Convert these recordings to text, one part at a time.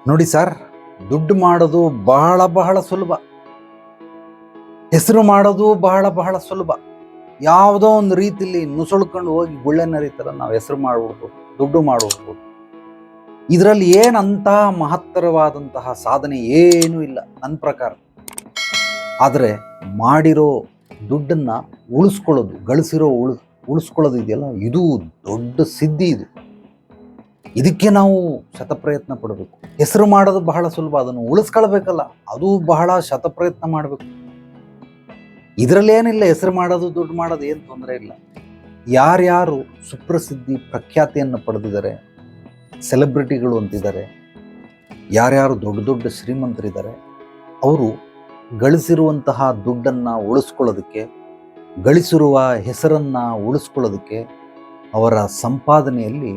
ನೋಡಿ ಸರ್, ದುಡ್ಡು ಮಾಡೋದು ಬಹಳ ಬಹಳ ಸುಲಭ. ಹೆಸರು ಮಾಡೋದು ಬಹಳ ಬಹಳ ಸುಲಭ. ಯಾವುದೋ ಒಂದು ರೀತಿಲಿ ನುಸುಳ್ಕೊಂಡು ಹೋಗಿ ಗುಳ್ಳೆ ನರಿತರ ನಾವು ಹೆಸರು ಮಾಡ್ಬಿಡ್ಬೋದು, ದುಡ್ಡು ಮಾಡ್ಬಿಡ್ಬೋದು. ಇದರಲ್ಲಿ ಏನಂತ ಮಹತ್ತರವಾದಂತಹ ಸಾಧನೆ ಏನೂ ಇಲ್ಲ ನನ್ನ ಪ್ರಕಾರ. ಆದರೆ ಮಾಡಿರೋ ದುಡ್ಡನ್ನ ಉಳಿಸ್ಕೊಳ್ಳೋದು, ಗಳಿಸಿರೋ ಉಳಿಸ್ಕೊಳ್ಳೋದು ಇದೆಯಲ್ಲ, ಇದು ದೊಡ್ಡ ಸಿದ್ಧಿ. ಇದಕ್ಕೆ ನಾವು ಶತಪ್ರಯತ್ನ ಪಡಬೇಕು. ಹೆಸರು ಮಾಡೋದು ಬಹಳ ಸುಲಭ, ಅದನ್ನು ಉಳಿಸ್ಕೊಳ್ಬೇಕಲ್ಲ, ಅದು ಬಹಳ ಶತಪ್ರಯತ್ನ ಮಾಡಬೇಕು. ಇದರಲ್ಲಿ ಏನಿಲ್ಲ, ಹೆಸರು ಮಾಡೋದು ದುಡ್ಡು ಮಾಡೋದು ಏನು ತೊಂದರೆ ಇಲ್ಲ. ಯಾರ್ಯಾರು ಸುಪ್ರಸಿದ್ಧಿ ಪ್ರಖ್ಯಾತಿಯನ್ನು ಪಡೆದಿದ್ದಾರೆ, ಸೆಲೆಬ್ರಿಟಿಗಳು ಅಂತಿದ್ದಾರೆ, ಯಾರ್ಯಾರು ದೊಡ್ಡ ದೊಡ್ಡ ಶ್ರೀಮಂತರಿದ್ದಾರೆ, ಅವರು ಗಳಿಸಿರುವಂತಹ ದುಡ್ಡನ್ನು ಉಳಿಸ್ಕೊಳ್ಳೋದಕ್ಕೆ, ಗಳಿಸಿರುವ ಹೆಸರನ್ನು ಉಳಿಸ್ಕೊಳ್ಳೋದಕ್ಕೆ ಅವರ ಸಂಪಾದನೆಯಲ್ಲಿ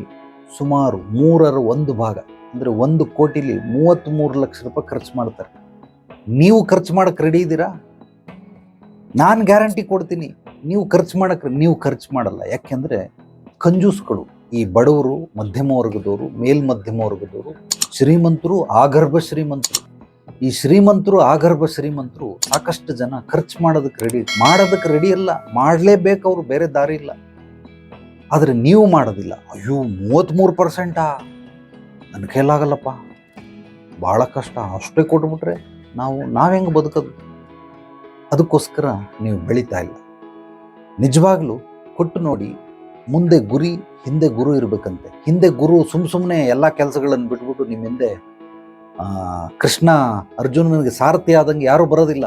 ಸುಮಾರು 1/3 ಭಾಗ, ಅಂದರೆ 1 ಕೋಟಿಲಿ 33 ಲಕ್ಷ ರೂಪಾಯಿ ಖರ್ಚು ಮಾಡ್ತಾರೆ. ನೀವು ಖರ್ಚು ಮಾಡೋಕ್ಕೆ ರೆಡಿ ಇದ್ದೀರಾ? ನಾನು ಗ್ಯಾರಂಟಿ ಕೊಡ್ತೀನಿ, ನೀವು ಖರ್ಚು ಮಾಡಲ್ಲ. ಯಾಕೆಂದರೆ ಕಂಜೂಸ್ಗಳು, ಈ ಬಡವರು, ಮಧ್ಯಮ ವರ್ಗದವರು, ಮೇಲ್ಮಧ್ಯಮ ವರ್ಗದವರು, ಶ್ರೀಮಂತರು, ಆಗರ್ಭ ಶ್ರೀಮಂತರು, ಈ ಶ್ರೀಮಂತರು, ಆಗರ್ಭ ಶ್ರೀಮಂತರು ಸಾಕಷ್ಟು ಜನ ಖರ್ಚು ಮಾಡೋದಕ್ಕೆ ರೆಡಿ ಅಲ್ಲ. ಮಾಡಲೇಬೇಕು, ಅವರು ಬೇರೆ ದಾರಿ ಇಲ್ಲ. ಆದರೆ ನೀವು ಮಾಡೋದಿಲ್ಲ. ಅಯ್ಯೋ 33%, ನನ್ನ ಕೈಲಾಗಲ್ಲಪ್ಪ, ಭಾಳ ಕಷ್ಟ, ಅಷ್ಟೇ ಕೊಟ್ಬಿಟ್ರೆ ನಾವು ಹೆಂಗೆ ಬದುಕೋದು? ಅದಕ್ಕೋಸ್ಕರ ನೀವು ಬೆಳೀತಾ ಇಲ್ಲ. ನಿಜವಾಗ್ಲೂ ಕೊಟ್ಟು ನೋಡಿ. ಮುಂದೆ ಗುರಿ, ಹಿಂದೆ ಗುರು ಇರಬೇಕಂತೆ. ಹಿಂದೆ ಗುರು ಸುಮ್ಮನೆ ಎಲ್ಲ ಕೆಲಸಗಳನ್ನು ಬಿಟ್ಬಿಟ್ಟು ನಿಮ್ಮ ಹಿಂದೆ ಕೃಷ್ಣ ಅರ್ಜುನನಿಗೆ ಸಾರಥಿ ಆದಂಗೆ ಯಾರೂ ಬರೋದಿಲ್ಲ.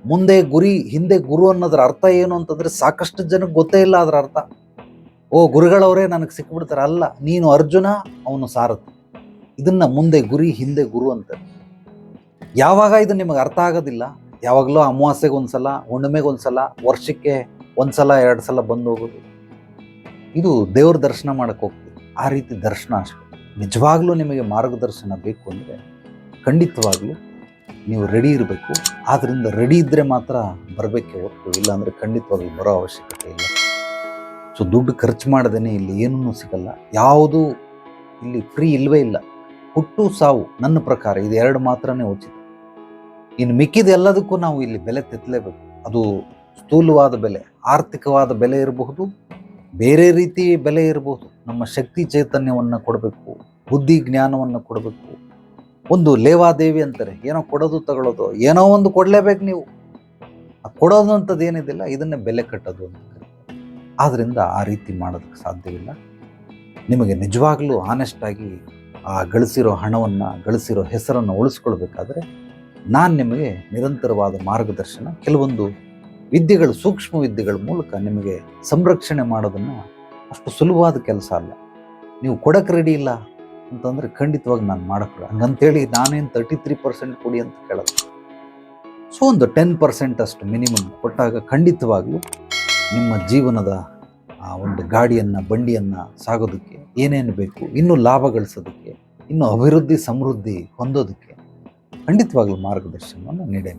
ಮುಂದೆ ಗುರಿ, ಹಿಂದೆ ಗುರು ಅನ್ನೋದ್ರ ಅರ್ಥ ಏನು ಅಂತಂದರೆ ಸಾಕಷ್ಟು ಜನಕ್ಕೆ ಗೊತ್ತೇ ಇಲ್ಲ ಅದರ ಅರ್ಥ. ಓ, ಗುರುಗಳವರೇ ನನಗೆ ಸಿಕ್ಬಿಡ್ತಾರೆ. ಅಲ್ಲ, ನೀನು ಅರ್ಜುನ, ಅವನು ಸಾರಥಿ. ಇದನ್ನು ಮುಂದೆ ಗುರಿ, ಹಿಂದೆ ಗುರು ಅಂತಾರೆ. ಯಾವಾಗ ಇದು ನಿಮಗೆ ಅರ್ಥ ಆಗೋದಿಲ್ಲ, ಯಾವಾಗಲೂ ಅಮಾವಾಸ್ಯೆಗೆ ಒಂದ್ಸಲ, ಹುಣ್ಣಿಮೆಗೆ ಒಂದ್ಸಲ, ವರ್ಷಕ್ಕೆ 1 ಸಲ 2 ಸಲ ಬಂದು ಹೋಗೋದು, ಇದು ದೇವ್ರ ದರ್ಶನ ಮಾಡೋಕ್ಕೆ ಹೋಗ್ತೀವಿ. ಆ ರೀತಿ ದರ್ಶನ ಅಷ್ಟೇ. ನಿಜವಾಗ್ಲೂ ನಿಮಗೆ ಮಾರ್ಗದರ್ಶನ ಬೇಕು ಅಂದರೆ ಖಂಡಿತವಾಗ್ಲೂ ನೀವು ರೆಡಿ ಇರಬೇಕು. ಆದ್ದರಿಂದ ರೆಡಿ ಇದ್ದರೆ ಮಾತ್ರ ಬರಬೇಕೆ ಹೊರತು, ಇಲ್ಲಾಂದರೆ ಖಂಡಿತವಾಗ್ಲೂ ಬರೋ ಅವಶ್ಯಕತೆ ಇಲ್ಲ. ಸೊ ದುಡ್ಡು ಖರ್ಚು ಮಾಡದೇನೆ ಇಲ್ಲಿ ಏನೂ ಸಿಗಲ್ಲ. ಯಾವುದೂ ಇಲ್ಲಿ ಫ್ರೀ ಇಲ್ಲವೇ ಇಲ್ಲ. ಹುಟ್ಟು ಸಾವು ನನ್ನ ಪ್ರಕಾರ ಇದು 2 ಮಾತ್ರನೇ ಉಚಿತ. ಇನ್ನು ಮಿಕ್ಕಿದ ಎಲ್ಲದಕ್ಕೂ ನಾವು ಇಲ್ಲಿ ಬೆಲೆ ತೆತ್ತಲೇಬೇಕು. ಅದು ಸ್ಥೂಲವಾದ ಬೆಲೆ, ಆರ್ಥಿಕವಾದ ಬೆಲೆ ಇರಬಹುದು, ಬೇರೆ ರೀತಿ ಬೆಲೆ ಇರಬಹುದು. ನಮ್ಮ ಶಕ್ತಿ ಚೈತನ್ಯವನ್ನು ಕೊಡಬೇಕು, ಬುದ್ಧಿ ಜ್ಞಾನವನ್ನು ಕೊಡಬೇಕು. ಒಂದು ಲೇವಾದೇವಿ ಅಂತಾರೆ, ಏನೋ ಕೊಡೋದು ತಗೊಳ್ಳೋದು, ಏನೋ ಒಂದು ಕೊಡಲೇಬೇಕು ನೀವು. ಕೊಡೋದು ಅಂಥದ್ದು ಏನಿದಿಲ್ಲ, ಇದನ್ನೇ ಬೆಲೆ ಕಟ್ಟೋದು ಅಂತ ಕರೀತಾರೆ. ಆದ್ದರಿಂದ ಆ ರೀತಿ ಮಾಡೋದಕ್ಕೆ ಸಾಧ್ಯವಿಲ್ಲ. ನಿಮಗೆ ನಿಜವಾಗ್ಲೂ ಆನೆಸ್ಟಾಗಿ ಆ ಗಳಿಸಿರೋ ಹಣವನ್ನು, ಗಳಿಸಿರೋ ಹೆಸರನ್ನು ಉಳಿಸ್ಕೊಳ್ಬೇಕಾದ್ರೆ ನಾನು ನಿಮಗೆ ನಿರಂತರವಾದ ಮಾರ್ಗದರ್ಶನ, ಕೆಲವೊಂದು ವಿದ್ಯೆಗಳು, ಸೂಕ್ಷ್ಮ ವಿದ್ಯೆಗಳ ಮೂಲಕ ನಿಮಗೆ ಸಂರಕ್ಷಣೆ ಮಾಡೋದನ್ನು ಅಷ್ಟು ಸುಲಭವಾದ ಕೆಲಸ ಅಲ್ಲ. ನೀವು ಕೊಡಕ್ಕೆ ರೆಡಿ ಇಲ್ಲ ಅಂತಂದರೆ ಖಂಡಿತವಾಗಿ ನಾನು ಮಾಡೋಕ್ಕೆ, ಹಂಗಂತೇಳಿ ನಾನೇನು 33% ಕೊಡಿ ಅಂತ ಕೇಳೋದು. ಸೊ ಒಂದು 10% ಅಷ್ಟು ಮಿನಿಮಮ್ ಕೊಟ್ಟಾಗ ಖಂಡಿತವಾಗ್ಲೂ ನಿಮ್ಮ ಜೀವನದ ಒಂದು ಗಾಡಿಯನ್ನು, ಬಂಡಿಯನ್ನು ಸಾಗೋದಕ್ಕೆ ಏನೇನು ಬೇಕು, ಇನ್ನೂ ಲಾಭ ಗಳಿಸೋದಕ್ಕೆ, ಇನ್ನೂ ಅಭಿವೃದ್ಧಿ ಸಮೃದ್ಧಿ ಹೊಂದೋದಕ್ಕೆ ಖಂಡಿತವಾಗ್ಲೂ ಮಾರ್ಗದರ್ಶನವನ್ನು ನೀಡೇ.